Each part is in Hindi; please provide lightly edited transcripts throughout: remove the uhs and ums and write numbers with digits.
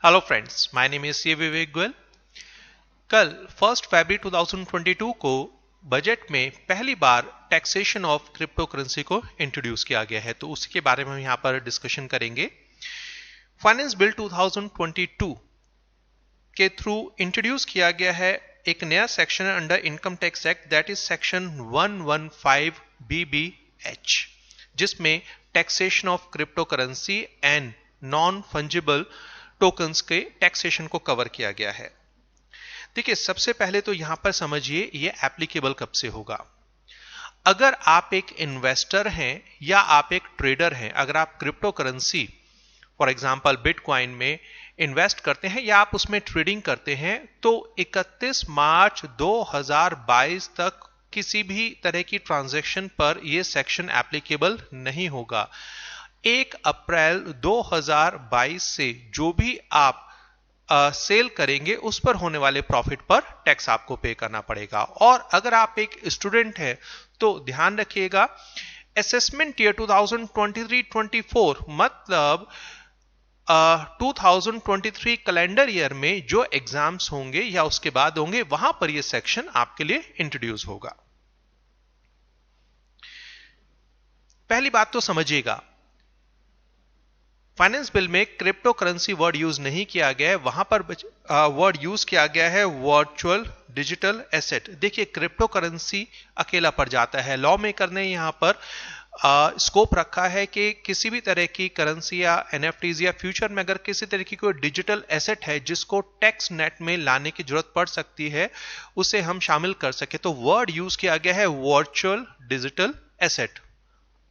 Hello friends, my name is C Vivek Goyal. कल 1 फरवरी 2022 को बजट में पहली बार टैक्सेशन ऑफ क्रिप्टो करेंसी को इंट्रोड्यूस किया गया है, तो उसी के बारे में हम यहाँ पर डिस्कशन करेंगे। फाइनेंस बिल 2022 के थ्रू इंट्रोड्यूस किया गया है एक नया section under income tax act, that is section 115 BBH, जिसमें taxation of crypto currency and non fungible tokens के टैक्सेशन को कवर किया गया है। देखिए, सबसे पहले तो यहां पर समझिए ये एप्लीकेबल कब से होगा। अगर आप एक इन्वेस्टर हैं या आप एक ट्रेडर हैं, अगर आप crypto currency for example bitcoin में इन्वेस्ट करते हैं या आप उसमें ट्रेडिंग करते हैं, तो 31 मार्च 2022 तक किसी भी तरह की ट्रांजैक्शन पर यह सेक्शन एप्लीकेबल नहीं होगा। 1 अप्रैल 2022 से जो भी आप सेल करेंगे उस पर होने वाले प्रॉफिट पर टैक्स आपको पे करना पड़ेगा। और अगर आप एक स्टूडेंट हैं तो ध्यान रखिएगा, असेसमेंट ईयर 2023-24 मतलब 2023 कैलेंडर ईयर में जो एग्जाम्स होंगे या उसके बाद होंगे, वहां पर यह सेक्शन आपके लिए इंट्रोड्यूस होगा। पहली बात तो समझिएगा, फाइनेंस बिल में क्रिप्टो करेंसी वर्ड यूज नहीं किया गया है, वहां पर वर्ड यूज किया गया है वर्चुअल डिजिटल एसेट। देखिए, क्रिप्टो करेंसी अकेला पड़ जाता है। लॉ मेकर ने यहां पर स्कोप रखा है कि किसी भी तरह की करेंसी या एनएफटीज या फ्यूचर में अगर किसी तरह की कोई डिजिटल एसेट है जिसको टैक्स नेट में लाने की जरूरत पड़ सकती है, उसे हम शामिल कर सके, तो वर्ड यूज किया गया है वर्चुअल डिजिटल एसेट।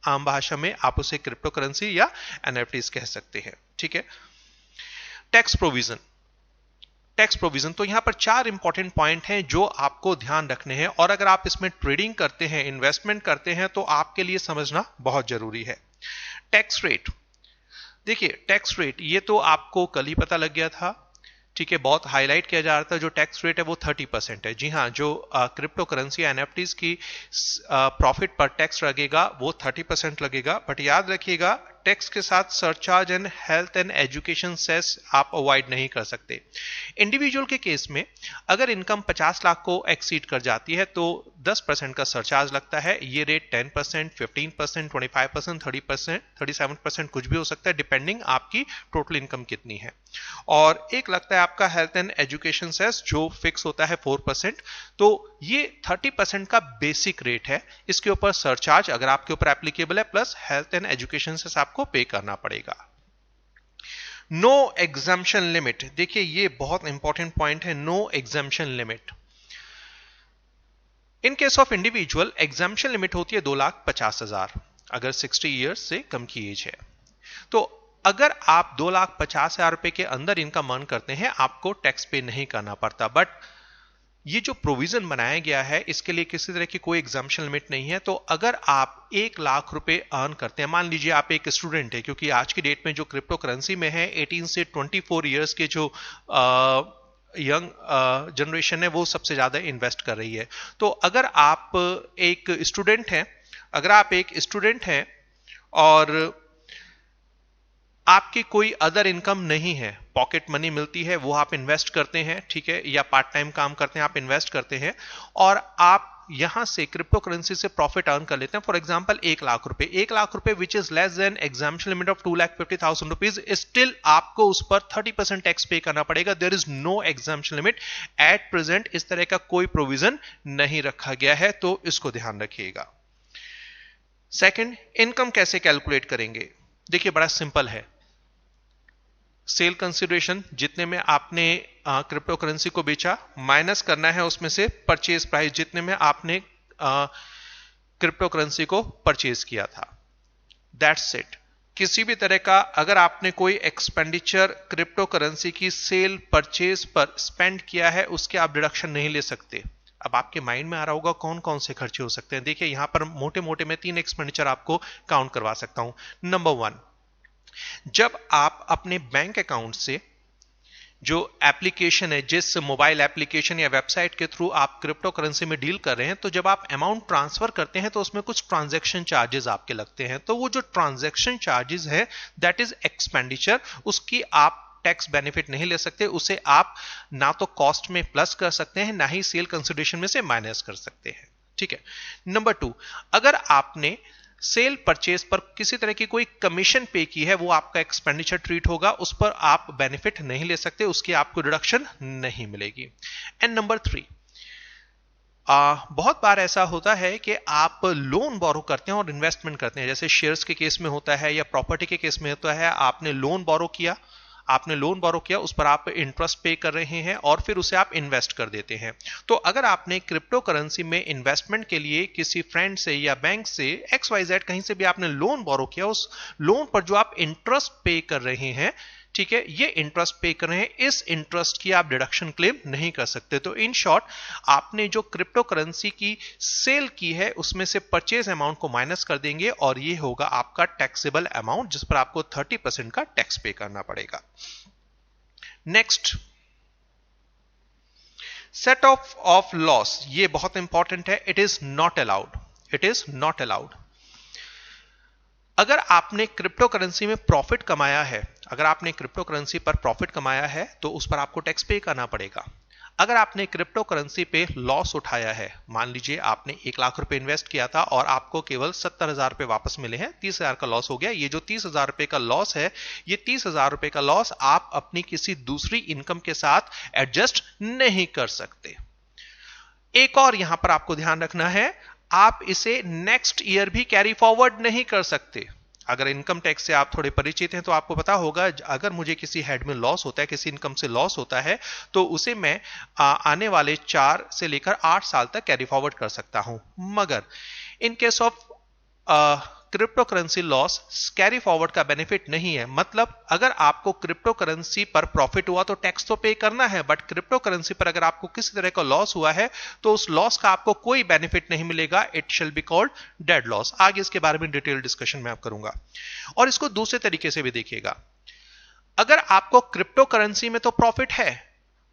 आम भाषा में आप उसे क्रिप्टो करेंसी या एनएफटीज कह सकते हैं। ठीक है। टैक्स प्रोविजन, टैक्स प्रोविजन तो यहां पर 4 इंपॉर्टेंट पॉइंट हैं जो आपको ध्यान रखने हैं, और अगर आप इसमें ट्रेडिंग करते हैं, इन्वेस्टमेंट करते हैं, तो आपके लिए समझना बहुत जरूरी है। टैक्स रेट, देखिए टैक्स रेट ये तो आपको कल ही पता लग गया था। ठीक है, बहुत हाईलाइट किया जा रहा था। जो टैक्स रेट है वो 30% है। जी हाँ, जो क्रिप्टो करेंसी एनएफटीज की प्रॉफिट पर टैक्स लगेगा वो 30% लगेगा। बट याद रखिएगा, टैक्स के साथ surcharge and health and education cess आप अवॉइड नहीं कर सकते। इंडिविजुअल के केस में अगर इनकम 50 लाख को एक्सीड कर जाती है तो 10% का सरचार्ज लगता है। ये रेट 10%, 15%, 25%, 30%, 37% कुछ भी हो सकता है, डिपेंडिंग आपकी टोटल इनकम कितनी है। और एक लगता है आपका हेल्थ एंड एजुकेशन सेस जो फिक्स होता है 4%। तो ये 30% का बेसिक रेट है। इसके ऊपर सरचार्ज अगर आपके ऊपर एप्लीकेबल है, plus health and education cess आपको पे करना पड़ेगा। नो एग्जम्पशन लिमिट, देखिए ये बहुत इंपॉर्टेंट पॉइंट है। No exemption limit in case of individual exemption limit होती है 2,50,000 अगर 60 ईयर्स से कम की एज है। तो अगर आप 2,50,000 रुपए के अंदर इनकम अर्न करते हैं, आपको टैक्स पे नहीं करना पड़ता। बट ये जो प्रोविजन बनाया गया है इसके लिए किसी तरह की कोई एग्जम्पशन लिमिट नहीं है। तो अगर आप 1 लाख रुपए अर्न करते हैं, मान लीजिए आप एक स्टूडेंट है, क्योंकि आज की डेट में जो क्रिप्टो करेंसी में है 18 से 24 ईयर्स के जो यंग जनरेशन है वो सबसे ज्यादा इन्वेस्ट कर रही है। तो अगर आप एक स्टूडेंट हैं और आपकी कोई अदर इनकम नहीं है, पॉकेट मनी मिलती है, वो आप इन्वेस्ट करते हैं, ठीक है, या पार्ट टाइम काम करते हैं, आप इन्वेस्ट करते हैं, और आप यहां से क्रिप्टो करेंसी से प्रॉफिट अर्न कर लेते हैं, फॉर एग्जांपल 1 लाख रुपए, 1 लाख रुपए which is less than exemption limit of 2,50,000 rupees, still आपको उस पर 30% टैक्स पे करना पड़ेगा। There is no exemption limit at present. इस तरह का कोई प्रोविजन नहीं रखा गया है, तो इसको ध्यान रखिएगा। सेकेंड, इनकम कैसे कैलकुलेट करेंगे? देखिए बड़ा सिंपल है। सेल कंसिडरेशन जितने में आपने क्रिप्टो करेंसी को बेचा, माइनस करना है उसमें से परचेज प्राइस जितने में आपने क्रिप्टो करेंसी को परचेज किया था। That's it. किसी भी तरह का अगर आपने कोई एक्सपेंडिचर क्रिप्टो करेंसी की सेल परचेज पर स्पेंड किया है, उसके आप डिडक्शन नहीं ले सकते। अब आपके माइंड में आ रहा होगा कौन कौन से खर्चे हो सकते हैं। देखिए यहां पर मोटे मोटे में 3 एक्सपेंडिचर आपको काउंट करवा सकता हूं। नंबर 1, जब आप अपने बैंक अकाउंट से जो एप्लीकेशन है, जिस मोबाइल एप्लीकेशन या वेबसाइट के थ्रू आप क्रिप्टो करेंसी में डील कर रहे हैं, तो जब आप अमाउंट ट्रांसफर करते हैं तो उसमें कुछ ट्रांजैक्शन चार्जेस आपके लगते हैं। तो वो जो ट्रांजैक्शन चार्जेस है दैट इज एक्सपेंडिचर, उसकी आप टैक्स बेनिफिट नहीं ले सकते, उसे आप ना तो कॉस्ट में प्लस कर सकते हैं, ना ही सेल कंसिडरेशन में से माइनस कर सकते हैं। ठीक है। नंबर 2, अगर आपने सेल परचेज पर किसी तरह की कोई कमीशन पे की है, वो आपका एक्सपेंडिचर ट्रीट होगा, उस पर आप बेनिफिट नहीं ले सकते, उसकी आपको डिडक्शन नहीं मिलेगी। एंड नंबर 3, बहुत बार ऐसा होता है कि आप लोन बोरो करते हैं और इन्वेस्टमेंट करते हैं, जैसे शेयर्स के केस में होता है या प्रॉपर्टी के केस में होता है। आपने लोन बोरो किया, उस पर आप इंटरेस्ट पे कर रहे हैं और फिर उसे आप इन्वेस्ट कर देते हैं। तो अगर आपने क्रिप्टो करेंसी में इन्वेस्टमेंट के लिए किसी फ्रेंड से या बैंक से XYZ कहीं से भी आपने लोन बोरो किया, उस लोन पर जो आप इंटरेस्ट पे कर रहे हैं, ठीक है, ये इंटरेस्ट पे कर रहे हैं, इस इंटरेस्ट की आप डिडक्शन क्लेम नहीं कर सकते। तो इन शॉर्ट, आपने जो क्रिप्टो करेंसी की सेल की है उसमें से परचेज अमाउंट को माइनस कर देंगे और ये होगा आपका टैक्सेबल अमाउंट, जिस पर आपको 30% का टैक्स पे करना पड़ेगा। नेक्स्ट, सेट ऑफ लॉस, ये बहुत इंपॉर्टेंट है। It is not allowed. अगर आपने क्रिप्टो करेंसी में प्रॉफिट कमाया है, तो उस पर आपको टैक्स पे करना पड़ेगा। अगर आपने क्रिप्टो करेंसी पे लॉस उठाया है, मान लीजिए आपने 1 लाख रुपए इन्वेस्ट किया था और आपको केवल 70,000 रुपए वापस मिले हैं, 30,000 का लॉस हो गया। ये जो 30,000 रुपए का लॉस है, ये 30,000 रुपए का लॉस आप अपनी किसी दूसरी इनकम के साथ एडजस्ट नहीं कर सकते। एक और यहां पर आपको ध्यान रखना है, आप इसे नेक्स्ट ईयर भी कैरी फॉरवर्ड नहीं कर सकते। अगर इनकम टैक्स से आप थोड़े परिचित हैं तो आपको पता होगा, अगर मुझे किसी हेड में लॉस होता है, किसी इनकम से लॉस होता है, तो उसे मैं आने वाले 4 से लेकर 8 साल तक कैरी फॉरवर्ड कर सकता हूं। मगर इन case of crypto currency loss carry forward का बेनिफिट नहीं है। मतलब अगर आपको क्रिप्टो करेंसी पर प्रॉफिट हुआ तो टैक्स तो पे करना है, बट क्रिप्टो करेंसी पर अगर आपको किसी तरह का लॉस हुआ है तो उस लॉस का आपको कोई बेनिफिट नहीं मिलेगा। It shall be called dead loss. आगे इसके बारे में डिटेल डिस्कशन में आप करूंगा। और इसको दूसरे तरीके से भी देखिएगा, अगर आपको क्रिप्टो करेंसी में तो प्रॉफिट है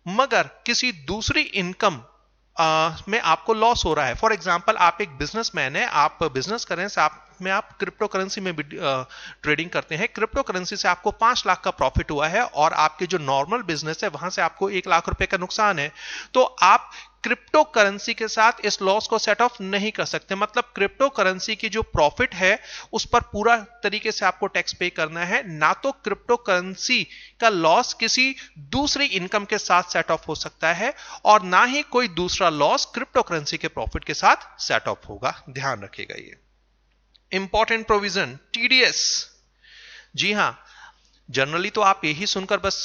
मगर किसी दूसरी इनकम में आपको लॉस हो रहा है। फॉर एग्जांपल, आप एक बिजनेसमैन है, आप बिजनेस कर रहे हैं, आप क्रिप्टो करेंसी में भी ट्रेडिंग करते हैं। क्रिप्टो करेंसी से आपको 5 लाख का प्रॉफिट हुआ है और आपके जो नॉर्मल बिजनेस है वहां से आपको 1 लाख रुपए का नुकसान है। तो आप क्रिप्टो करेंसी के साथ इस लॉस को सेट ऑफ नहीं कर सकते। मतलब क्रिप्टो करेंसी की जो प्रॉफिट है उस पर पूरा तरीके से आपको टैक्स पे करना है, ना तो क्रिप्टो करेंसी का लॉस किसी दूसरी इनकम के साथ सेट ऑफ हो सकता है और ना ही कोई दूसरा लॉस क्रिप्टो करेंसी के प्रॉफिट के साथ सेट ऑफ होगा। ध्यान रखिएगा। ये इंपॉर्टेंट प्रोविजन, टीडीएस। जी हां, जनरली तो आप यही सुनकर बस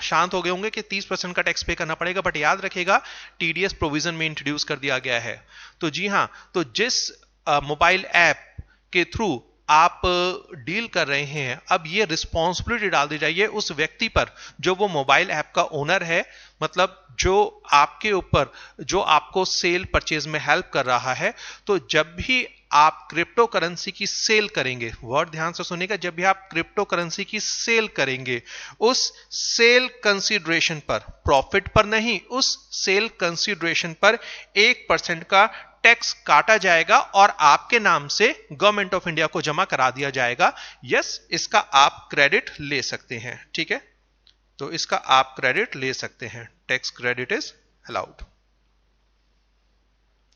शांत हो गए होंगे कि 30% का टैक्स पे करना पड़ेगा, बट याद रखिएगा टीडीएस प्रोविजन में इंट्रोड्यूस कर दिया गया है। तो जी हां, तो जिस मोबाइल ऐप के थ्रू आप डील कर रहे हैं, अब ये रिस्पॉन्सिबिलिटी डाल दी जाइए उस व्यक्ति पर जो वो मोबाइल ऐप का ओनर है, मतलब जो आपके ऊपर, जो आपको सेल परचेज में हेल्प कर रहा है। तो जब भी आप क्रिप्टो करेंसी की सेल करेंगे, वर्ड ध्यान से सुनिएगा, जब भी आप क्रिप्टो करेंसी की सेल करेंगे, उस सेल कंसीडरेशन पर, प्रॉफिट पर नहीं, उस सेल कंसीडरेशन पर 1% का टैक्स काटा जाएगा और आपके नाम से गवर्नमेंट ऑफ इंडिया को जमा करा दिया जाएगा। यस, इसका आप क्रेडिट ले सकते हैं। ठीक है, तो इसका आप क्रेडिट ले सकते हैं। Tax credit is allowed.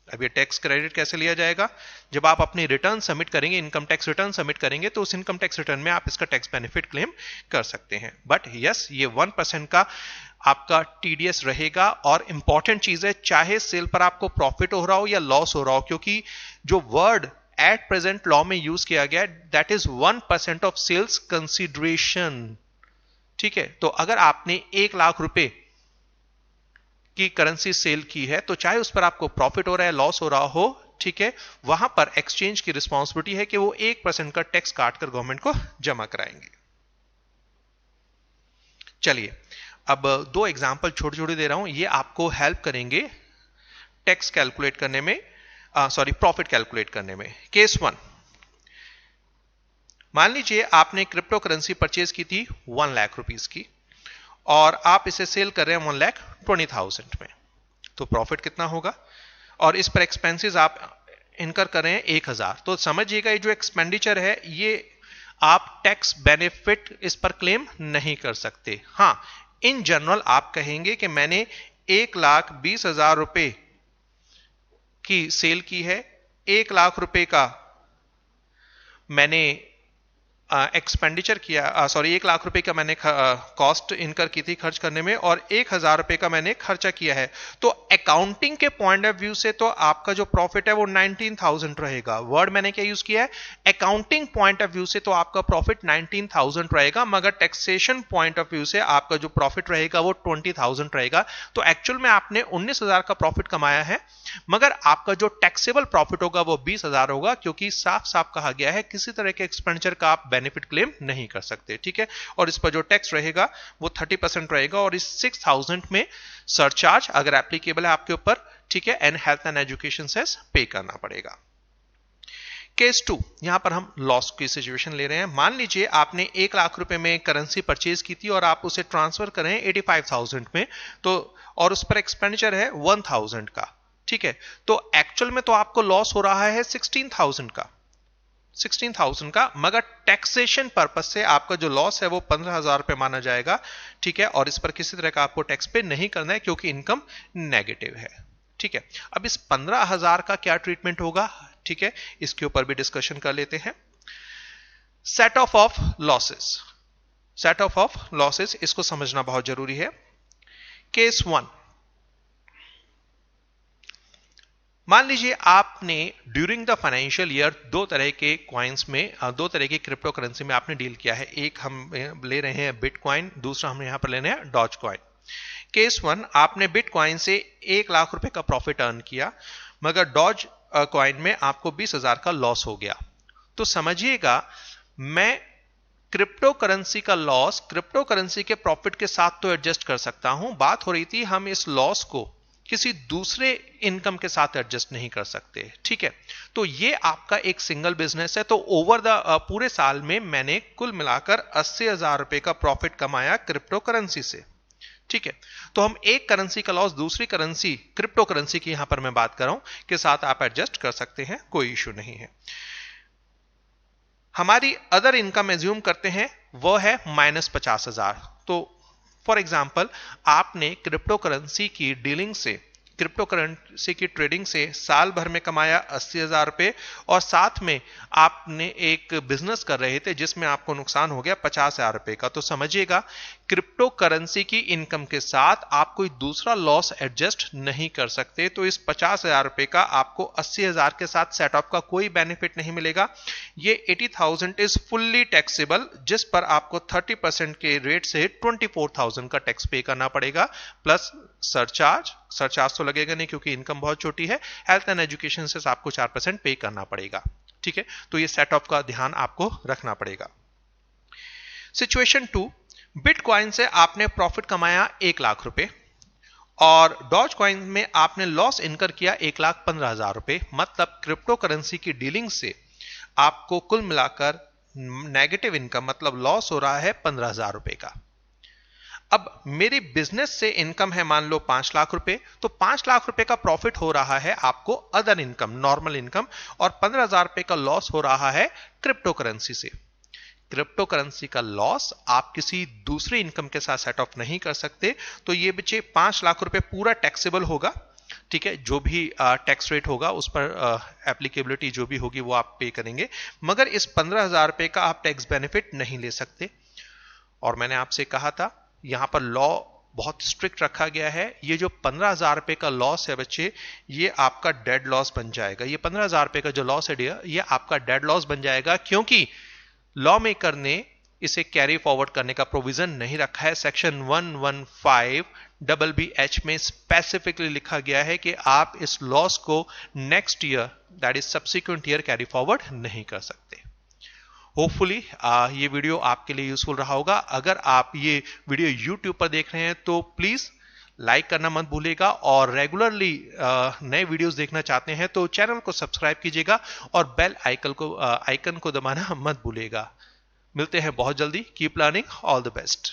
अब ये टैक्स क्रेडिट कैसे लिया जाएगा? जब आप अपनी रिटर्न सबमिट करेंगे, इनकम टैक्स रिटर्न सबमिट करेंगे, तो उस इनकम टैक्स रिटर्न में आप इसका टैक्स बेनिफिट क्लेम कर सकते हैं। बट यस, ये 1% का आपका टीडीएस रहेगा। और इंपॉर्टेंट चीज है, चाहे सेल पर आपको प्रॉफिट हो रहा हो या लॉस हो रहा हो, क्योंकि जो वर्ड एट प्रेजेंट लॉ में यूज किया गया that is 1% of sales consideration. ठीक है, तो अगर आपने 1 लाख रुपए की करेंसी सेल की है, तो चाहे उस पर आपको प्रॉफिट हो रहा है, लॉस हो रहा हो, ठीक है, वहां पर एक्सचेंज की रिस्पॉन्सिबिलिटी है कि वो 1% का टैक्स काटकर गवर्नमेंट को जमा कराएंगे। चलिए, अब 2 एग्जांपल छोटे छोटे दे रहा हूं, ये आपको हेल्प करेंगे टैक्स कैलकुलेट करने में, प्रॉफिट कैलकुलेट करने में। केस 1, मान लीजिए आपने क्रिप्टो करेंसी परचेज की थी 1 लाख रुपीस की और आप इसे सेल कर रहे हैं 1,20,000 में। तो प्रॉफिट कितना होगा? और इस पर एक्सपेंसेस आप इनकर कर रहे हैं 1,000। तो समझिएगा, ये जो एक्सपेंडिचर है ये आप टैक्स बेनिफिट इस पर क्लेम नहीं कर सकते। हाँ, इन जनरल आप कहेंगे कि मैंने 1,20,000 रुपए की सेल की है, 1 लाख रुपए का मैंने एक्सपेंडिचर किया, सॉरी 1 लाख रुपए का मैंने कॉस्ट इनकर की थी खर्च करने में, और 1,000 रुपए का मैंने खर्चा किया है। तो अकाउंटिंग के पॉइंट ऑफ व्यू से तो आपका जो प्रॉफिट है वो 19,000 रहेगा। वर्ड मैंने क्या यूज किया है, अकाउंटिंग पॉइंट ऑफ व्यू से तो आपका प्रॉफिट 19,000 रहेगा, मगर टैक्सेशन पॉइंट ऑफ व्यू से आपका जो प्रॉफिट रहेगा वो 20,000 रहेगा। तो एक्चुअल में आपने 19,000 का प्रॉफिट कमाया है, मगर आपका जो टैक्सेबल प्रॉफिट होगा वो 20,000 होगा, क्योंकि साफ साफ कहा गया है किसी तरह के एक्सपेंडिचर का आप बेनिफिट क्लेम नहीं कर सकते। ठीक है, और इस पर जो टैक्स रहेगा वो 30% रहेगा, और इस 6,000 में सरचार्ज अगर एप्लीकेबल है आपके ऊपर, ठीक है, and health and education cess pay करना पड़ेगा। केस 2, यहां पर हम लॉस की सिचुएशन ले रहे हैं। मान लीजिए आपने 1 लाख रुपए में करेंसी परचेज की थी और आप उसे ट्रांसफर करें 85,000 में, तो और उस पर एक्सपेंडिचर है 1,000 का। ठीक है, तो एक्चुअल में तो आपको लॉस हो रहा है 16,000 का, मगर टैक्सेशन पर्पस से आपका जो लॉस है वो 15,000 रुपए माना जाएगा। ठीक है, और इस पर किसी तरह का आपको टैक्स पे नहीं करना है क्योंकि इनकम नेगेटिव है। ठीक है, अब इस 15,000 का क्या ट्रीटमेंट होगा, ठीक है, इसके ऊपर भी डिस्कशन कर लेते हैं। सेट ऑफ लॉसेस, इसको समझना बहुत जरूरी है। केस 1, मान लीजिए आपने ड्यूरिंग द फाइनेंशियल ईयर दो तरह के कॉइन्स में, दो तरह की क्रिप्टो करेंसी में आपने डील किया है। एक हम ले रहे हैं बिटकॉइन, दूसरा हम यहां पर ले रहे हैं डॉज कॉइन। केस 1, आपने बिटकॉइन से 1 लाख रुपए का प्रॉफिट अर्न किया, मगर डॉज कॉइन में आपको 20,000 का लॉस हो गया। तो समझिएगा, मैं क्रिप्टो करेंसी का लॉस क्रिप्टो करेंसी के प्रॉफिट के साथ तो एडजस्ट कर सकता हूं, बात हो रही थी हम इस लॉस को किसी दूसरे इनकम के साथ एडजस्ट नहीं कर सकते। ठीक है, तो ये आपका एक सिंगल बिजनेस है, तो ओवर द पूरे साल में मैंने कुल मिलाकर 80,000 रुपए का प्रॉफिट कमाया क्रिप्टो करेंसी से। ठीक है, तो हम एक करेंसी का लॉस दूसरी करेंसी, क्रिप्टो करेंसी की यहां पर मैं बात कर रहा हूं, के साथ आप एडजस्ट कर सकते हैं, कोई इश्यू नहीं है। हमारी अदर इनकम एज्यूम करते हैं, वो है -50,000। तो फॉर एग्जाम्पल, आपने क्रिप्टो करेंसी की डीलिंग से, क्रिप्टो करेंसी की ट्रेडिंग से साल भर में कमाया 80,000 रुपए, और साथ में आपने एक बिजनेस कर रहे थे जिसमें आपको नुकसान हो गया 50,000 रुपए का। तो समझिएगा, क्रिप्टो करेंसी की इनकम के साथ आप कोई दूसरा लॉस एडजस्ट नहीं कर सकते। तो इस 50,000 रुपए का आपको 80,000 के साथ सेट ऑफ का कोई बेनिफिट नहीं मिलेगा। ये 80,000 इज फुल्ली टैक्सेबल, जिस पर आपको 30% के रेट से 24,000 का टैक्स पे करना पड़ेगा, प्लस सरचार्ज तो लगेगा नहीं क्योंकि इनकम बहुत छोटी है। हेल्थ एंड एजुकेशन से आपको 4% पे करना पड़ेगा। ठीक है, तो ये सेट ऑफ का ध्यान आपको रखना पड़ेगा। सिचुएशन 2, बिटकॉइन से आपने प्रॉफिट कमाया 1 लाख रुपए, और डॉज कॉइन में आपने लॉस इनकर किया 1,15,000 रुपए। मतलब क्रिप्टो करेंसी की डीलिंग से आपको कुल मिलाकर नेगेटिव इनकम, मतलब लॉस हो रहा है 15,000 रुपए का। अब मेरी बिजनेस से इनकम है मान लो 5 लाख रुपए, तो 5 लाख रुपए का प्रॉफिट हो रहा है आपको अदर इनकम, नॉर्मल इनकम, और 15,000 रुपए का लॉस हो रहा है क्रिप्टो करेंसी से। क्रिप्टो करेंसी का लॉस आप किसी दूसरे इनकम के साथ सेट ऑफ नहीं कर सकते, तो ये बच्चे 5 लाख रुपए पूरा टैक्सेबल होगा। ठीक है, जो भी टैक्स रेट होगा उस पर एप्लीकेबिलिटी जो भी होगी वो आप पे करेंगे, मगर इस 15,000 रुपए का आप टैक्स बेनिफिट नहीं ले सकते। और मैंने आपसे कहा था यहां पर लॉ बहुत स्ट्रिक्ट रखा गया है। ये जो 15,000 रुपए का लॉस है बच्चे, ये आपका डेड लॉस बन जाएगा। ये 15,000 रुपए का जो लॉस है डियर, ये आपका डेड लॉस बन जाएगा, क्योंकि लॉ मेकर ने इसे कैरी फॉरवर्ड करने का प्रोविजन नहीं रखा है। सेक्शन 115BBH में स्पेसिफिकली लिखा गया है कि आप इस लॉस को next year, that is subsequent year, carry forward नहीं कर सकते। होपफुली ये वीडियो आपके लिए यूजफुल रहा होगा। अगर आप ये वीडियो YouTube पर देख रहे हैं तो प्लीज लाइक करना मत भूलिएगा, और रेगुलरली नए वीडियोस देखना चाहते हैं तो चैनल को सब्सक्राइब कीजिएगा और बेल आइकन को दबाना मत भूलिएगा। मिलते हैं बहुत जल्दी। Keep learning, all the best.